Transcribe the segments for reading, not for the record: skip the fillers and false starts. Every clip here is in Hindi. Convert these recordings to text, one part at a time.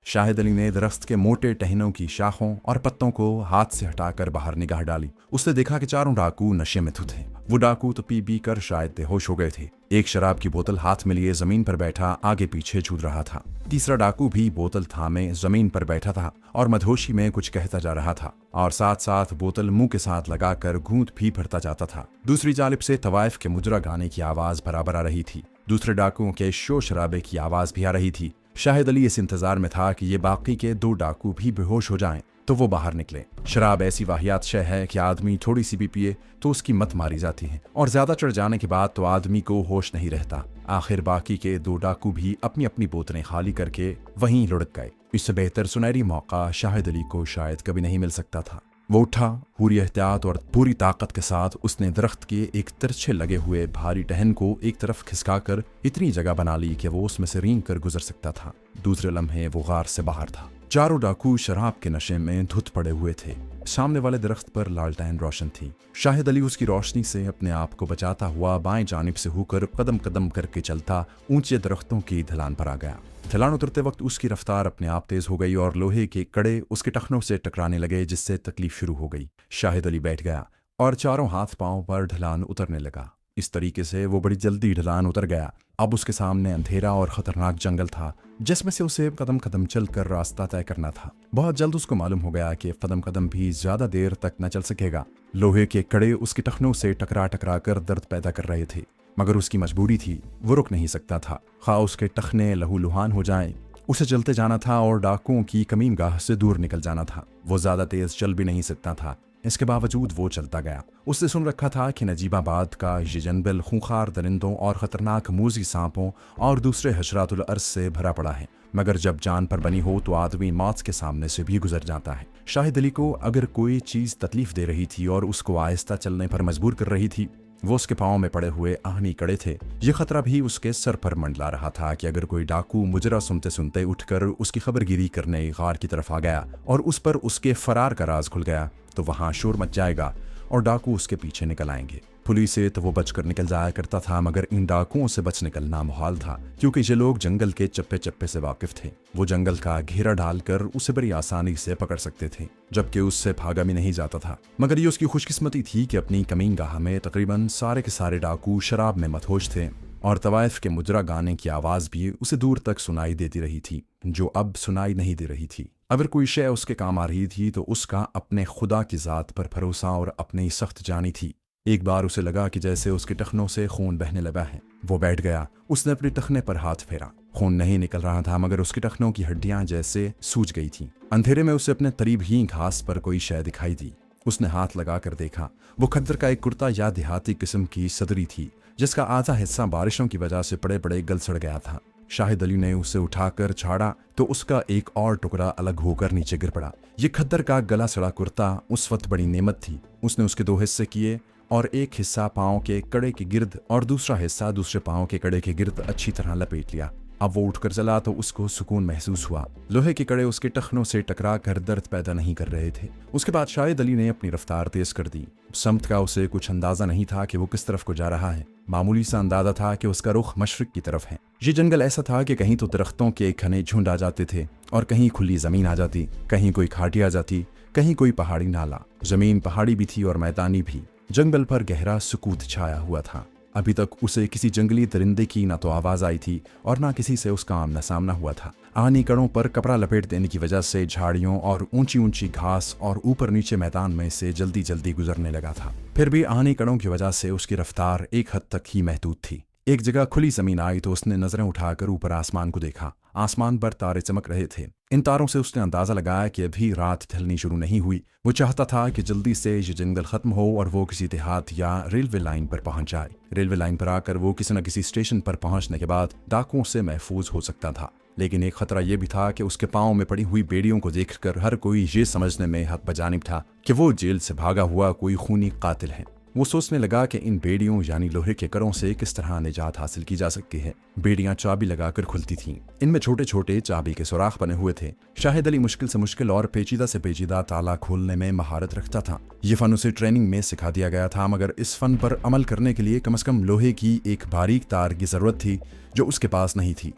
शाहिद अली ने दरख्त के मोटे टहनों की शाखों और पत्तों को हाथ से हटाकर बाहर निगाह डाली। उसने देखा कि चारों डाकू नशे में धुत थे। वो डाकू तो पी पी कर शायद बेहोश हो गए थे। एक शराब की बोतल हाथ में लिए जमीन पर बैठा आगे पीछे झूल रहा था। तीसरा डाकू भी बोतल थामे जमीन पर बैठा था और मदहोशी में कुछ कहता जा रहा था और साथ साथ बोतल मुंह के साथ लगाकर घूंट भी भरता जाता था। दूसरी जानिब से तवाइफ के मुजरा गाने की आवाज बराबर आ रही थी। दूसरे डाकुओं के शोर शराबे की आवाज भी आ रही थी। शाहिद अली इस इंतजार में था कि ये बाकी के दो डाकू भी बेहोश हो जाएं तो वो बाहर निकले। शराब ऐसी वाहियात शय है कि आदमी थोड़ी सी भी पिए तो उसकी मत मारी जाती है और ज्यादा चढ़ जाने के बाद तो आदमी को होश नहीं रहता। आखिर बाकी के दो डाकू भी अपनी अपनी बोतलें खाली करके वहीं लुढ़क गए। इससे बेहतर सुनहरी मौका शाहिद अली को शायद कभी नहीं मिल सकता था। वो उठा, पूरी एहतियात और पूरी ताकत के साथ उसने दरख्त के एक तिरछे लगे हुए भारी टहन को एक तरफ खिसकाकर इतनी जगह बना ली कि वो उसमें से रेंग कर गुजर सकता था। दूसरे लम्हे वो गार से बाहर था। चारों डाकू शराब के नशे में धुत पड़े हुए थे। सामने वाले दरख्त पर लालटेन रोशन थी। शाहिद अली उसकी रोशनी से अपने आप को बचाता हुआ बाएं जानिब से होकर कदम कदम करके चलता ऊंचे दरख्तों की ढलान पर आ गया। ढलान उतरते वक्त उसकी रफ्तार अपने आप तेज हो गई और लोहे के कड़े उसके टखनों से टकराने लगे, जिससे तकलीफ शुरू हो गई। शाहिद अली बैठ गया और चारों हाथ पांव पर ढलान उतरने लगा। इस तरीके से वो बड़ी जल्दी ढलान उतर गया। अब उसके सामने अंधेरा और खतरनाक जंगल था जिसमें से उसे कदम कदम चलकर रास्ता तय करना था। बहुत जल्द उसको मालूम हो गया कि कदम कदम भी ज्यादा देर तक न चल सकेगा। लोहे के कड़े उसके टखनों से टकरा टकरा कर दर्द पैदा कर रहे थे, मगर उसकी मजबूरी थी, वो रुक नहीं सकता था। खा उसके टखने लहूलुहान हो जाएं, उसे चलते जाना था और डाकुओं की कमीनगाह से दूर निकल जाना था। वो ज्यादा तेज चल भी नहीं सकता था, इसके बावजूद वो चलता गया। उसने सुन रखा था कि नजीबाबाद का ये जंगल खूंखार दरिंदों और खतरनाक मूजी सांपों और दूसरे हशरातुल अर्ज से भरा पड़ा है, मगर जब जान पर बनी हो तो आदमी मौत के सामने से भी गुजर जाता है। शाहिद अली को अगर कोई चीज तकलीफ दे रही थी और उसको आहिस्ता चलने पर मजबूर कर रही थी, वो उसके पांव में पड़े हुए आहनी कड़े थे। ये खतरा भी उसके सर पर मंडला रहा था कि अगर कोई डाकू मुजरा सुनते सुनते उठकर उसकी खबरगिरी करने गार की तरफ आ गया और उस पर उसके फरार का राज खुल गया तो वहां शोर मच जाएगा और डाकू उसके पीछे निकल आएंगे। पुलिस से तो वो बचकर निकल जाया करता था, मगर इन डाकुओं से बच निकलना मुहाल था क्योंकि ये लोग जंगल के चप्पे चप्पे से वाकिफ थे। वो जंगल का घेरा डालकर उसे बड़ी आसानी से पकड़ सकते थे, जबकि उससे भागा भी नहीं जाता था। मगर ये उसकी खुशकिस्मती थी कि अपनी कमीनगाह में तकरीबन सारे के सारे डाकू शराब में मदहोश थे और तवाइफ के मुजरा गाने की आवाज भी उसे दूर तक सुनाई देती रही थी, जो अब सुनाई नहीं दे रही थी। अगर कोई शय उसके काम आ रही थी तो उसका अपने खुदा की जात पर भरोसा और अपनी सख्त जानी थी। एक बार उसे लगा कि जैसे उसके टखनों से खून बहने लगा है। वो बैठ गया। उसने अपने टखने पर हाथ फेरा। खून नहीं निकल रहा था, मगर उसके टखनों की हड्डियां जैसे सूज गई थीं। अंधेरे में उसे अपने करीब ही घास पर कोई शय दिखाई दी। उसने हाथ लगा कर देखा। वो खद्दर का एक कुर्ता या देहाती किस्म की सदरी थी, जिसका आधा हिस्सा बारिशों की वजह से पड़े पड़े गल सड़ गया था। शाहिद अली ने उसे उठाकर छाड़ा तो उसका एक और टुकड़ा अलग होकर नीचे गिर पड़ा। ये खद्दर का गला सड़ा कुर्ता उस वक्त बड़ी नेमत थी। उसने उसके दो हिस्से किए और एक हिस्सा पांव के कड़े के गिर्द और दूसरा हिस्सा दूसरे पांव के कड़े के गिर्द अच्छी तरह लपेट लिया। अब वो उठकर चला तो उसको सुकून महसूस हुआ। लोहे के कड़े उसके टखनों से टकरा कर दर्द पैदा नहीं कर रहे थे। उसके बाद शाहिद अली ने अपनी रफ्तार तेज कर दी। समत का उसे कुछ अंदाजा नहीं था कि वो किस तरफ को जा रहा है। मामूली सा अंदाजा था कि उसका रुख मशरिक की तरफ है। ये जंगल ऐसा था कि कहीं तो दरख्तों के घने झुंड आ जाते थे और कहीं खुली जमीन आ जाती, कहीं कोई खाटी आ जाती, कहीं कोई पहाड़ी नाला। जमीन पहाड़ी भी थी और मैदानी भी। जंगल पर गहरा सुकूत छाया हुआ था। अभी तक उसे किसी जंगली दरिंदे की ना तो आवाज आई थी और ना किसी से उसका आमना सामना हुआ था। आहनी कड़ों पर कपड़ा लपेट देने की वजह से झाड़ियों और ऊंची ऊंची घास और ऊपर नीचे मैदान में से जल्दी जल्दी गुजरने लगा था। फिर भी आहनी कड़ों की वजह से उसकी रफ्तार एक हद तक ही महदूद थी। एक जगह खुली जमीन आई तो उसने नजरें उठाकर ऊपर आसमान को देखा। आसमान पर तारे चमक रहे थे। इन तारों से उसने अंदाजा लगाया कि अभी रात ढलनी शुरू नहीं हुई। वो चाहता था कि जल्दी से ये जंगल खत्म हो और वो किसी देहात या रेलवे लाइन पर पहुंच जाए। रेलवे लाइन पर आकर वो किसी न किसी स्टेशन पर पहुंचने के बाद डाकुओं से महफूज हो सकता था। लेकिन एक खतरा यह भी था कि उसके पांव में पड़ी हुई बेड़ियों को देखकर हर कोई ये समझने में हक बजानिब था कि वो जेल से भागा हुआ कोई खूनी कातिल है। वो सोचने लगा कि इन बेड़ियों यानी लोहे के करों से किस तरह निजात हासिल की जा सकती है। बेड़ियां चाबी लगाकर खुलती थीं। इनमें छोटे छोटे चाबी के सुराख बने हुए थे। शाहिद अली मुश्किल से मुश्किल और पेचीदा से पेचीदा ताला खोलने में महारत रखता था। ये फन उसे ट्रेनिंग में सिखा दिया गया था, मगर इस फन पर अमल करने के लिए कम से कम लोहे की एक बारीक तार की जरूरत थी जो उसके पास नहीं थी।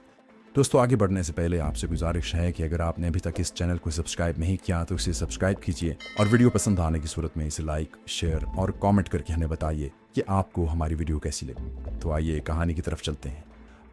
दोस्तों, आगे बढ़ने से पहले आपसे गुजारिश है कि अगर आपने अभी तक इस चैनल को सब्सक्राइब नहीं किया तो इसे सब्सक्राइब कीजिए और वीडियो पसंद आने की सूरत में इसे लाइक, शेयर और कमेंट करके हमें बताइए कि आपको हमारी वीडियो कैसी लगी। तो आइए कहानी की तरफ चलते हैं।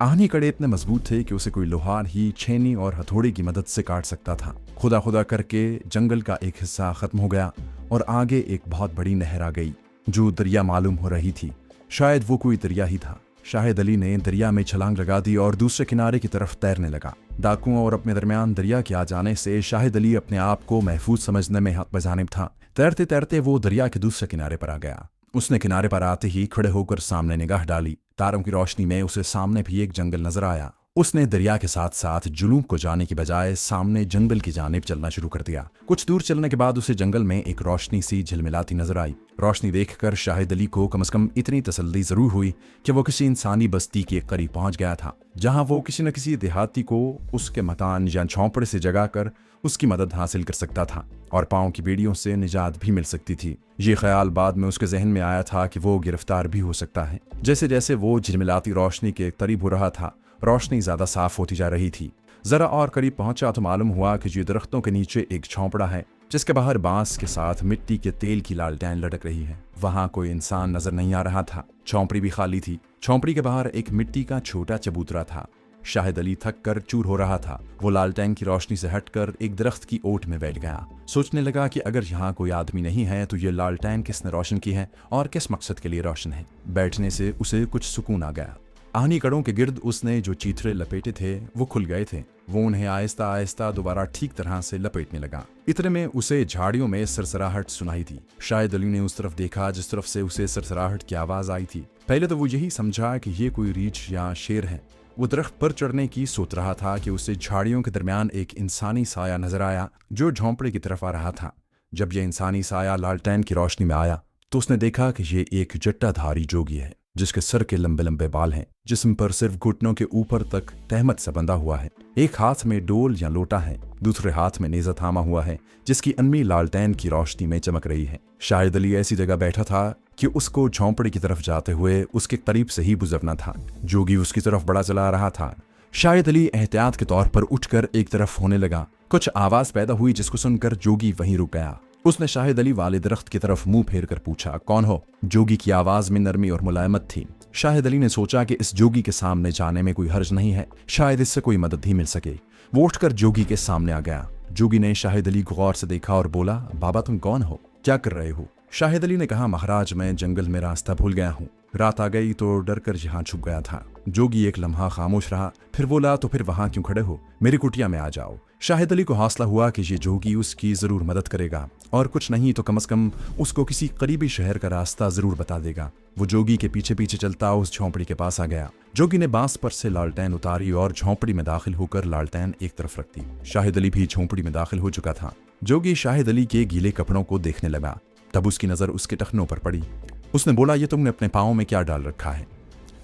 आहनी कड़े इतने मजबूत थे कि उसे कोई लोहार ही छेनी और हथौड़े की मदद से काट सकता था। खुदा खुदा करके जंगल का एक हिस्सा खत्म हो गया और आगे एक बहुत बड़ी नहर आ गई जो दरिया मालूम हो रही थी। शायद वो कोई दरिया ही था। शाहिद अली ने दरिया में छलांग लगा दी और दूसरे किनारे की तरफ तैरने लगा। डाकुओं और अपने दरमियान दरिया के आ जाने से शाहिद अली अपने आप को महफूज समझने में हक बजानिब था। तैरते तैरते वो दरिया के दूसरे किनारे पर आ गया। उसने किनारे पर आते ही खड़े होकर सामने निगाह डाली। तारों की रोशनी में उसे सामने भी एक जंगल नजर आया। उसने दरिया के साथ साथ जुनूब को जाने की बजाय सामने जंगल की जानिब चलना शुरू कर दिया। कुछ दूर चलने के बाद उसे जंगल में एक रोशनी सी झिलमिलाती नजर आई। रोशनी देखकर शाहिद अली को कम से कम इतनी तसल्ली जरूर हुई कि वो किसी इंसानी बस्ती के करीब पहुंच गया था, जहां वो किसी न किसी देहाती को उसके मकान या झोंपड़े से जगाकर उसकी मदद हासिल कर सकता था और पांव की बेड़ियों से निजात भी मिल सकती थी। ये ख्याल बाद में उसके जहन में आया था कि वो गिरफ्तार भी हो सकता है। जैसे जैसे वो झिलमिलाती रोशनी के करीब हो रहा था, रोशनी ज्यादा साफ होती जा रही थी। जरा और करीब पहुंचा तो मालूम हुआ कि ये दरख्तों के नीचे एक झोंपड़ा है जिसके बाहर बांस के साथ मिट्टी के तेल की लालटेन लटक रही है। वहां कोई इंसान नजर नहीं आ रहा था। झोंपड़ी भी खाली थी। झोंपड़ी के बाहर एक मिट्टी का छोटा चबूतरा था। शाहिद अली थक कर चूर हो रहा था। वो लालटेन की रोशनी से हटकर एक दरख्त की ओट में बैठ गया। सोचने लगा कि अगर यहाँ कोई आदमी नहीं है तो ये लालटेन किसने रोशन की है और किस मकसद के लिए रोशन है। बैठने से उसे कुछ सुकून आ गया। आहनी कड़ों के गिर्द उसने जो चीथड़े लपेटे थे वो खुल गए थे। वो उन्हें आहिस्ता आहिस्ता दोबारा ठीक तरह से लपेटने लगा। इतने में उसे झाड़ियों में सरसराहट सुनाई थी। शाहिद अली ने उस तरफ देखा जिस तरफ से उसे सरसराहट की आवाज आई थी। पहले तो वो यही समझा कि ये कोई रीछ या शेर है। वो दरख्त पर चढ़ने की सोच रहा था कि उसे झाड़ियों के दरमियान एक इंसानी साया नजर आया जो झोंपड़े की तरफ आ रहा था। जब यह इंसानी साया लालटेन की रोशनी में आया तो उसने देखा कि ये एक जट्टाधारी जोगी है जिसके सर के लंबे लंबे बाल हैं, जिस्म पर सिर्फ घुटनों के ऊपर तक तहमत सा बंधा हुआ है। एक हाथ में डोल या लोटा है, दूसरे हाथ में नेजा थामा हुआ है जिसकी अन्मी लालटेन की रोशनी में चमक रही है। शाहिद अली ऐसी जगह बैठा था कि उसको झोंपड़े की तरफ जाते हुए उसके करीब से ही गुजरना था। जोगी उसकी तरफ बढ़ा चला रहा था। शाहिद अली एहतियात के तौर पर उठकर एक तरफ होने लगा। कुछ आवाज पैदा हुई जिसको सुनकर जोगी वहीं रुक गया। उसने शाहिद अली वाले दरख्त की तरफ मुंह फेर कर पूछा, कौन हो? जोगी की आवाज में नरमी और मुलायमत थी। शाहिद अली ने सोचा कि इस जोगी के सामने जाने में कोई हर्ज नहीं है, शायद इससे कोई मदद ही मिल सके। वो उठकर जोगी के सामने आ गया। जोगी ने शाहिद अली को गौर से देखा और बोला, बाबा तुम कौन हो? क्या कर रहे हो? शाहिद अली ने कहा, महाराज मैं जंगल में रास्ता भूल गया हूँ। रात आ गई तो डर कर यहाँ छुप गया था। जोगी एक लम्हा खामोश रहा, फिर बोला, तो फिर वहां क्यों खड़े हो? मेरी कुटिया में आ जाओ। शाहिद अली को हौसला हुआ कि ये जोगी उसकी जरूर मदद करेगा और कुछ नहीं तो कम से कम उसको किसी करीबी शहर का रास्ता जरूर बता देगा। वो जोगी के पीछे पीछे चलता उस झोंपड़ी के पास आ गया। जोगी ने बांस पर से लालटेन उतारी और झोंपड़ी में दाखिल होकर लालटेन एक तरफ रख दी। शाहिद अली भी झोंपड़ी में दाखिल हो चुका था। जोगी शाहिद अली के गीले कपड़ों को देखने लगा। तब उसकी नजर उसके टखनों पर पड़ी। उसने बोला, ये तुमने अपने पाँव में क्या डाल रखा है?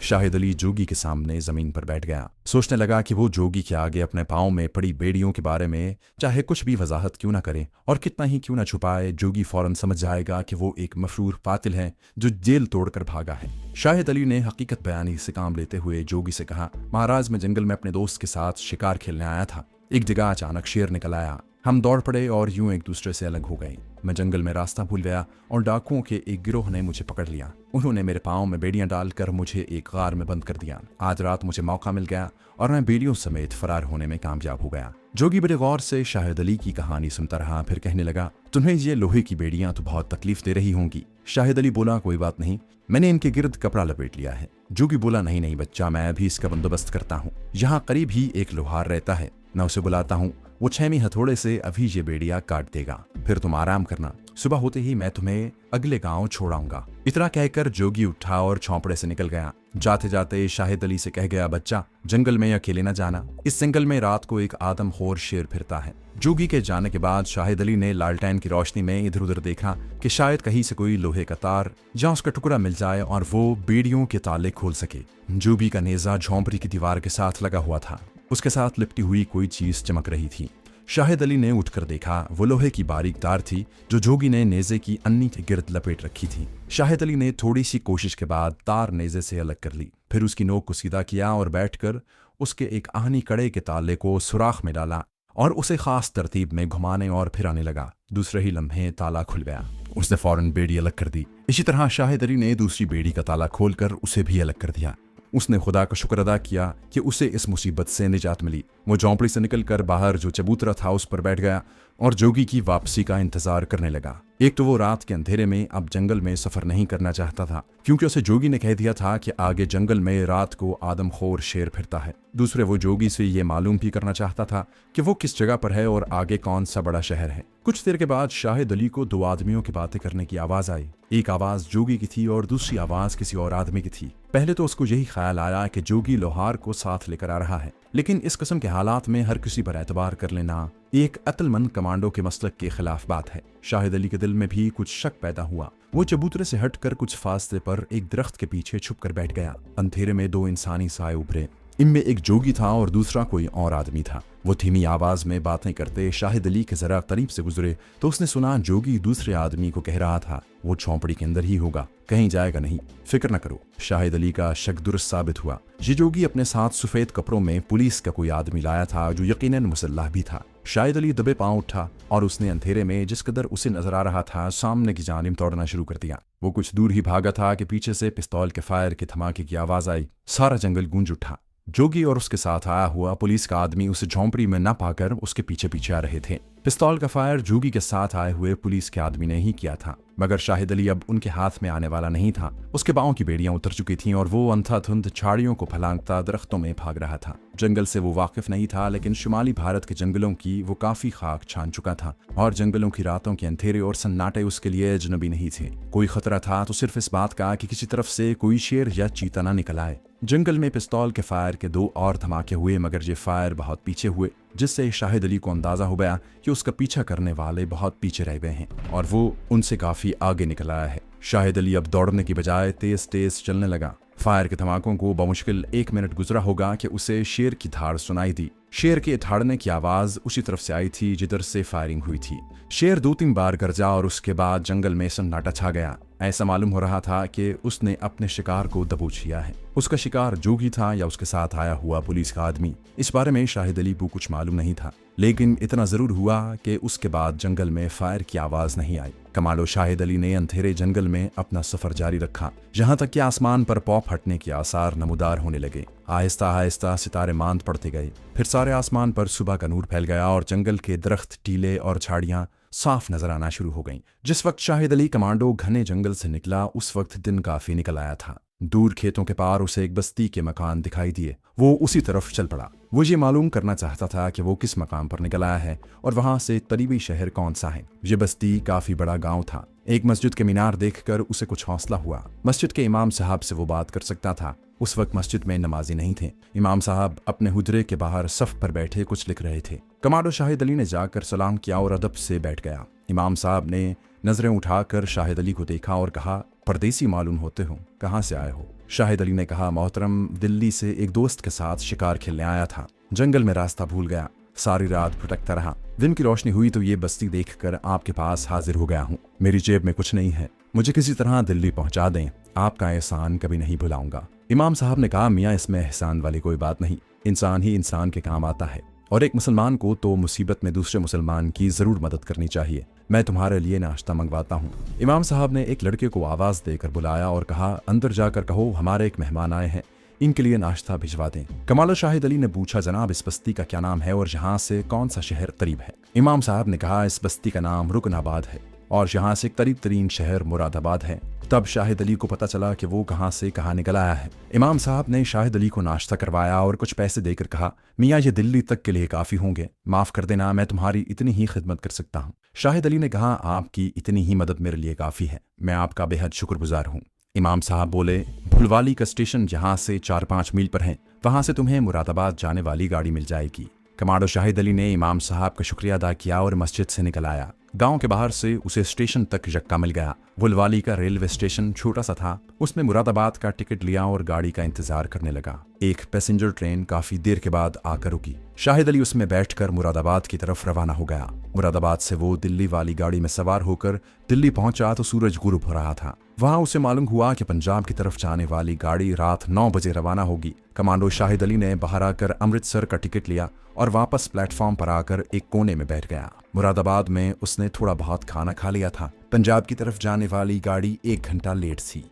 शाहिद अली जोगी के सामने जमीन पर बैठ गया। सोचने लगा कि वो जोगी के आगे अपने पाँव में पड़ी बेड़ियों के बारे में चाहे कुछ भी वजाहत क्यों ना करे और कितना ही क्यों ना छुपाए, जोगी फौरन समझ जाएगा कि वो एक मशहूर कातिल है जो जेल तोड़कर भागा है। शाहिद अली ने हकीकत बयानी से काम लेते हुए जोगी से कहा, महाराज मैं जंगल में अपने दोस्त के साथ शिकार खेलने आया था। एक जगह अचानक शेर निकल आया। हम दौड़ पड़े और यूं एक दूसरे से अलग हो गए। मैं जंगल में रास्ता भूल गया और डाकुओं के एक गिरोह ने मुझे पकड़ लिया। उन्होंने मेरे पाँव में बेड़ियां डालकर मुझे एक गार में बंद कर दिया। आज रात मुझे मौका मिल गया और मैं बेड़ियों समेत फरार होने में कामयाब हो गया। जोगी बड़े गौर से शाहिद अली की कहानी सुनता रहा, फिर कहने लगा, तुम्हें ये लोहे की बेड़ियां तो बहुत तकलीफ दे रही होंगी। शाहिद अली बोला, कोई बात नहीं, मैंने इनके गिर्द कपड़ा लपेट लिया है। जोगी बोला, नहीं नहीं बच्चा, मैं अभी इसका बंदोबस्त करता हूँ। यहाँ करीब ही एक लोहार रहता है, मैं उसे बुलाता हूँ। वो 6वीं हथौड़े से अभी ये बेड़िया काट देगा, फिर तुम आराम करना। सुबह होते ही मैं तुम्हें अगले गांव छोड़ाऊंगा। इतना कहकर जोगी उठा और झोंपड़े से निकल गया। जाते जाते शाहिद अली से कह गया, बच्चा जंगल में अकेले न जाना, इस जंगल में रात को एक आदमखोर शेर फिरता है। जोगी के जाने के बाद शाहिद अली ने लालटेन की रोशनी में इधर उधर देखा कि शायद कहीं से कोई लोहे का तार या उसका टुकड़ा मिल जाए और वो बेड़ियों के ताले खोल सके। जोगी का नेजा झोंपड़ी की दीवार के साथ लगा हुआ था। उसके साथ लिपटी हुई कोई चीज चमक रही थी। शाहिद अली ने उठकर देखा, वो लोहे की बारीक तार थी जो जोगी ने नेजे की अन्नी के गिर्द लपेट रखी थी। शाहिद अली ने थोड़ी सी कोशिश के बाद तार नेजे से अलग कर ली, फिर उसकी नोक को सीधा किया और बैठकर उसके एक आहनी कड़े के ताले को सुराख में डाला और उसे खास तरतीब में घुमाने और फिराने लगा। दूसरे ही लम्हे ताला खुल गया। उसने फौरन बेड़ी अलग कर दी। इसी तरह शाहिद अली ने दूसरी बेड़ी का ताला खोलकर उसे भी अलग कर दिया। उसने खुदा का शुक्र अदा किया कि उसे इस मुसीबत से निजात मिली। वो झोंपड़ी से निकलकर बाहर जो चबूतरा था उस पर बैठ गया और जोगी की वापसी का इंतजार करने लगा। एक तो वो रात के अंधेरे में अब जंगल में सफर नहीं करना चाहता था, क्योंकि उसे जोगी ने कह दिया था कि आगे जंगल में रात को आदमखोर शेर फिरता है। दूसरे, वो जोगी से ये मालूम भी करना चाहता था कि वो किस जगह पर है और आगे कौन सा बड़ा शहर है। कुछ देर के बाद शाहिद अली को दो आदमियों की बातें करने की आवाज आई। एक आवाज जोगी की थी और दूसरी आवाज किसी और आदमी की थी। पहले तो उसको यही ख्याल आया कि जोगी लोहार को साथ लेकर आ रहा है, लेकिन इस किस्म के हालात में हर किसी पर एतबार कर लेना एक अक्लमंद कमांडो के मसलक के खिलाफ बात है। शाहिद अली के दिल में भी कुछ शक पैदा हुआ। वो चबूतरे से हटकर कुछ फासले पर एक दरख्त के पीछे छुपकर बैठ गया। अंधेरे में दो इंसानी साए उभरे। इनमें एक जोगी था और दूसरा कोई और आदमी था। वो धीमी आवाज में बातें करते शाहिद अली के जरा करीब से गुजरे तो उसने सुना जोगी दूसरे आदमी को कह रहा था, वो झोंपड़ी के अंदर ही होगा, कहीं जाएगा नहीं, फिक्र न करो। शाहिद अली का शक दुरुस्त साबित हुआ। ये जोगी अपने साथ सफेद कपड़ों में पुलिस का कोई आदमी लाया था जो यकीनन मुसल्लह भी था। शाहिद अली दबे पांव उठा और उसने अंधेरे में जिस कदर उसे नजर आ रहा था सामने की जानिब दौड़ना शुरू कर दिया। वो कुछ दूर ही भागा था कि पीछे से पिस्तौल के फायर के धमाके की आवाज आई। सारा जंगल गूंज उठा। जोगी और उसके साथ आया हुआ पुलिस का आदमी उसे झोंपड़ी में न पाकर उसके पीछे पीछे आ रहे थे। पिस्तौल का फायर जोगी के साथ आए हुए पुलिस के आदमी ने ही किया था, मगर शाहिद अली अब उनके हाथ में आने वाला नहीं था। उसके पांव की बेड़ियां उतर चुकी थीं और वो अंधाधुंध झाड़ियों को फलांगता दरख्तों में भाग रहा था। जंगल से वो वाकिफ नहीं था, लेकिन शुमाली भारत के जंगलों की वो काफी खाक छान चुका था और जंगलों की रातों के अंधेरे और सन्नाटे उसके लिए अजनबी नहीं थे। कोई खतरा था तो सिर्फ इस बात का कि किसी तरफ से कोई शेर या चीता ना निकल आए। जंगल में पिस्तौल के फायर के दो और धमाके हुए, मगर ये फायर बहुत पीछे हुए, जिससे शाहिद अली को अंदाजा हो गया कि उसका पीछा करने वाले बहुत पीछे रह गए हैं और वो उनसे काफी आगे निकल आया है। शाहिद अली अब दौड़ने की बजाय तेज तेज चलने लगा। फायर के धमाकों को बमुश्किल 1 मिनट गुजरा होगा कि उसे शेर की धाड़ सुनाई दी। शेर के ठाड़ने की आवाज उसी तरफ से आई थी जिधर से फायरिंग हुई थी। शेर 2-3 बार गरजा और उसके बाद जंगल में सन्नाटा छा गया। ऐसा मालूम हो रहा था कि उसने अपने शिकार को दबोच लिया है। उसका शिकार जोगी था या उसके साथ आया हुआ पुलिस का आदमी, इस बारे में शाहिद अली को कुछ मालूम नहीं था, लेकिन इतना जरूर हुआ कि उसके बाद जंगल में फायर की आवाज नहीं आई। कमालो शाहिद अली ने अंधेरे जंगल में अपना सफर जारी रखा, जहां तक कि आसमान पर पौ फटने के आसार नमूदार होने लगे। आहिस्ता आहिस्ता सितारे मांद पड़ते गए। फिर सारे आसमान पर सुबह का नूर फैल गया और जंगल के दरख्त, टीले और झाड़ियां साफ नजर आना शुरू हो गईं। जिस वक्त शाहिद अली कमांडो घने जंगल से निकला, उस वक्त दिन काफी निकल आया था। दूर खेतों के पार उसे एक बस्ती के मकान दिखाई दिए। वो उसी तरफ चल पड़ा। वो ये मालूम करना चाहता था कि वो किस मकाम पर निकल आया है और वहां से करीबी शहर कौन सा है। ये बस्ती काफी बड़ा गांव था। एक मस्जिद के मीनार देखकर उसे कुछ हौसला हुआ। मस्जिद के इमाम साहब से वो बात कर सकता था। उस वक्त मस्जिद में नमाजी नहीं थे। इमाम साहब अपने हुजरे के बाहर सफ पर बैठे कुछ लिख रहे थे। कमांडो शाहिद अली ने जाकर सलाम किया और अदब से बैठ गया। इमाम साहब ने नजरें उठाकर शाहिद अली को देखा और कहा, परदेसी मालूम होते हो, कहाँ से आए हो? शाहिद अली ने कहा, मोहतरम, दिल्ली से एक दोस्त के साथ शिकार खेलने आया था। जंगल में रास्ता भूल गया, सारी रात भटकता रहा। दिन की रोशनी हुई तो ये बस्ती देखकर आपके पास हाजिर हो गया हूँ। मेरी जेब में कुछ नहीं है, मुझे किसी तरह दिल्ली पहुंचा दें, आपका एहसान कभी नहीं भुलाऊंगा। इमाम साहब ने कहा, मियाँ, इसमें एहसान वाली कोई बात नहीं, इंसान ही इंसान के काम आता है और एक मुसलमान को तो मुसीबत में दूसरे मुसलमान की जरूर मदद करनी चाहिए। मैं तुम्हारे लिए नाश्ता मंगवाता हूँ। इमाम साहब ने एक लड़के को आवाज देकर बुलाया और कहा, अंदर जाकर कहो हमारे एक मेहमान आए हैं, इनके लिए नाश्ता भिजवा दें। कमाल शाहिद अली ने पूछा, जनाब, इस बस्ती का क्या नाम है और यहाँ से कौन सा शहर करीब है? इमाम साहब ने कहा, इस बस्ती का नाम रुकनाबाद है और यहाँ से करीब तरीन शहर मुरादाबाद है। तब शाहिद अली को पता चला कि वो कहाँ से कहाँ निकल आया है। इमाम साहब ने शाहिद अली को नाश्ता करवाया और कुछ पैसे देकर कहा, मियाँ, ये दिल्ली तक के लिए काफी होंगे, माफ कर देना, मैं तुम्हारी इतनी ही खिदमत कर सकता हूँ। शाहिद अली ने कहा, आपकी इतनी ही मदद मेरे लिए काफी है, मैं आपका बेहद शुक्रगुजार हूँ। इमाम साहब बोले, भुलवाली का स्टेशन यहाँ से 4-5 मील पर है, वहां से तुम्हें मुरादाबाद जाने वाली गाड़ी मिल जाएगी। कमांडो शाहिद अली ने इमाम साहब का शुक्रिया अदा किया और मस्जिद से निकल आया। गांव के बाहर से उसे स्टेशन तक यक्का मिल गया। भुलवाली का रेलवे स्टेशन छोटा सा था। उसने मुरादाबाद का टिकट लिया और गाड़ी का इंतजार करने लगा। एक पैसेंजर ट्रेन काफी देर के बाद आकर रुकी। शाहिद अली उसमें बैठकर मुरादाबाद की तरफ रवाना हो गया। मुरादाबाद से वो दिल्ली वाली गाड़ी में सवार होकर दिल्ली पहुंचा तो सूरज गुरूब हो रहा था। वहां उसे मालूम हुआ कि पंजाब की तरफ जाने वाली गाड़ी रात 9 बजे रवाना होगी। कमांडो शाहिद अली ने बाहर आकर अमृतसर का टिकट लिया और वापस प्लेटफॉर्म पर आकर एक कोने में बैठ गया। मुरादाबाद में उसने थोड़ा बहुत खाना खा लिया था। पंजाब की तरफ जाने वाली गाड़ी 1 घंटा लेट थी।